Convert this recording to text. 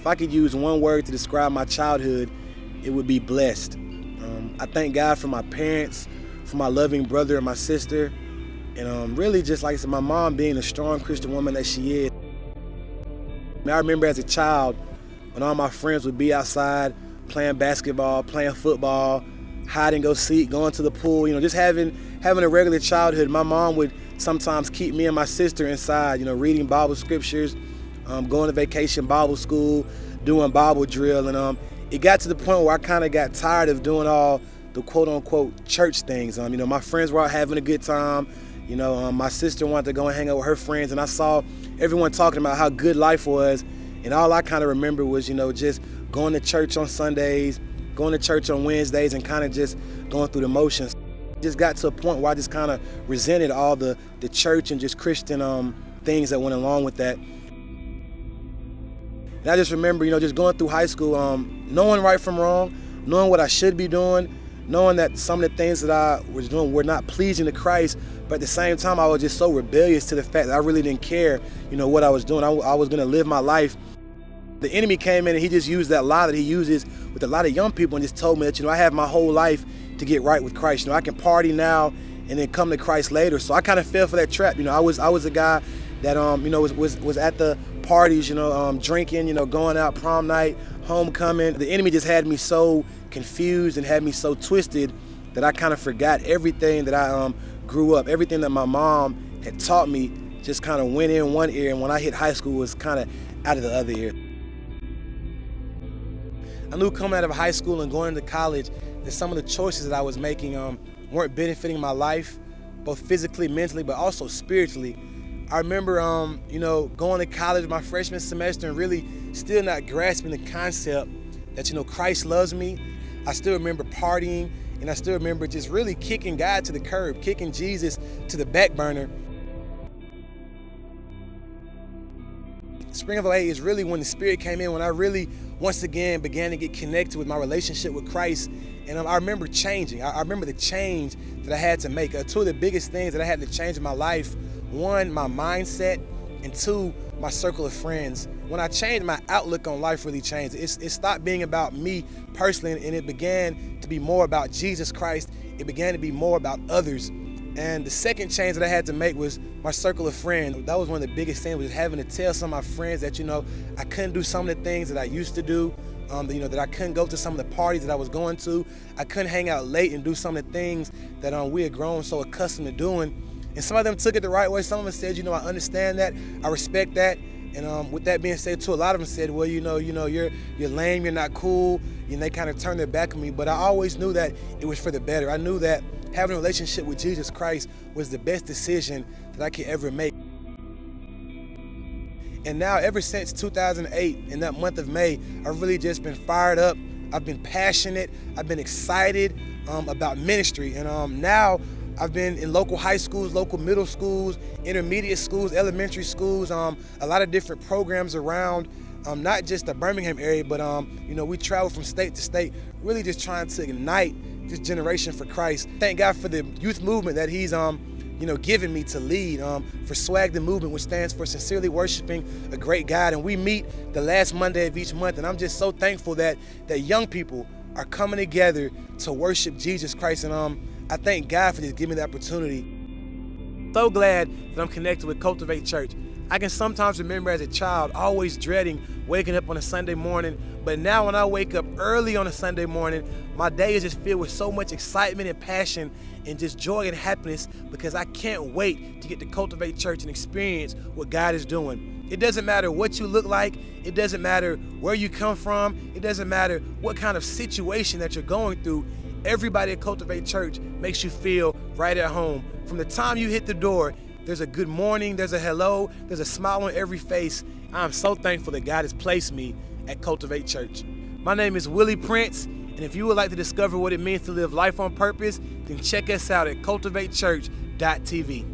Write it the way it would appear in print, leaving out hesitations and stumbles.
If I could use one word to describe my childhood, it would be blessed. I thank God for my parents, for my loving brother and my sister, and really just like I said, my mom being the strong Christian woman that she is. I remember as a child when all my friends would be outside playing basketball, playing football, hide and go seek, going to the pool, just having a regular childhood. My mom would sometimes keep me and my sister inside, reading Bible scriptures, going to vacation Bible school, doing Bible drill, and it got to the point where I kind of got tired of doing all the quote-unquote church things. My friends were out having a good time. My sister wanted to go and hang out with her friends, and I saw everyone talking about how good life was, and all I kind of remember was, just going to church on Sundays, going to church on Wednesdays, and kind of just going through the motions. Just got to a point where I just kind of resented all the church and just Christian things that went along with that. And I just remember, just going through high school, knowing right from wrong, knowing what I should be doing, knowing that some of the things that I was doing were not pleasing to Christ, but at the same time, I was just so rebellious to the fact that I really didn't care, what I was doing. I was going to live my life. The enemy came in and he just used that lie that he uses with a lot of young people and just told me that, I have my whole life to get right with Christ. I can party now and then come to Christ later. So I kind of fell for that trap. I was a guy that, was at the parties, drinking, going out prom night, homecoming. The enemy just had me so confused and had me so twisted that I kind of forgot everything that I grew up, everything that my mom had taught me just kind of went in one ear, and when I hit high school, it was kind of out of the other ear. I knew coming out of high school and going into college that some of the choices that I was making weren't benefiting my life, both physically, mentally, but also spiritually. I remember, going to college my freshman semester and really still not grasping the concept that, Christ loves me. I still remember partying, and I still remember just really kicking God to the curb, kicking Jesus to the back burner. Spring of 08 is really when the Spirit came in, when I really, once again, began to get connected with my relationship with Christ. And I remember changing. I remember the change that I had to make. Two of the biggest things that I had to change in my life: one, my mindset, and two, my circle of friends. When I changed, my outlook on life really changed. It stopped being about me personally, and it began to be more about Jesus Christ. It began to be more about others. And the second change that I had to make was my circle of friends. That was one of the biggest things, was having to tell some of my friends that, I couldn't do some of the things that I used to do, that I couldn't go to some of the parties that I was going to. I couldn't hang out late and do some of the things that we had grown so accustomed to doing. And some of them took it the right way. Some of them said, I understand that, I respect that. And with that being said, too, a lot of them said, well, you're lame, you're not cool. And they kind of turned their back on me. But I always knew that it was for the better. I knew that having a relationship with Jesus Christ was the best decision that I could ever make. And now, ever since 2008, in that month of May, I've really just been fired up. I've been passionate. I've been excited about ministry. And now I've been in local high schools, local middle schools, intermediate schools, elementary schools, a lot of different programs around, not just the Birmingham area, but we travel from state to state, really just trying to ignite this generation for Christ. Thank God for the youth movement that He's given me to lead, for SWAG the Movement, which stands for Sincerely Worshiping a Great God. And we meet the last Monday of each month, and I'm just so thankful that young people are coming together to worship Jesus Christ. And I thank God for just giving me the opportunity. So glad that I'm connected with Cultivate Church. I can sometimes remember as a child always dreading waking up on a Sunday morning, but now when I wake up early on a Sunday morning, my day is just filled with so much excitement and passion and just joy and happiness, because I can't wait to get to Cultivate Church and experience what God is doing. It doesn't matter what you look like. It doesn't matter where you come from. It doesn't matter what kind of situation that you're going through. Everybody at Cultivate Church makes you feel right at home. From the time you hit the door, there's a good morning, there's a hello, there's a smile on every face. I'm so thankful that God has placed me at Cultivate Church. My name is Willie Prince, and if you would like to discover what it means to live life on purpose, then check us out at cultivatechurch.tv.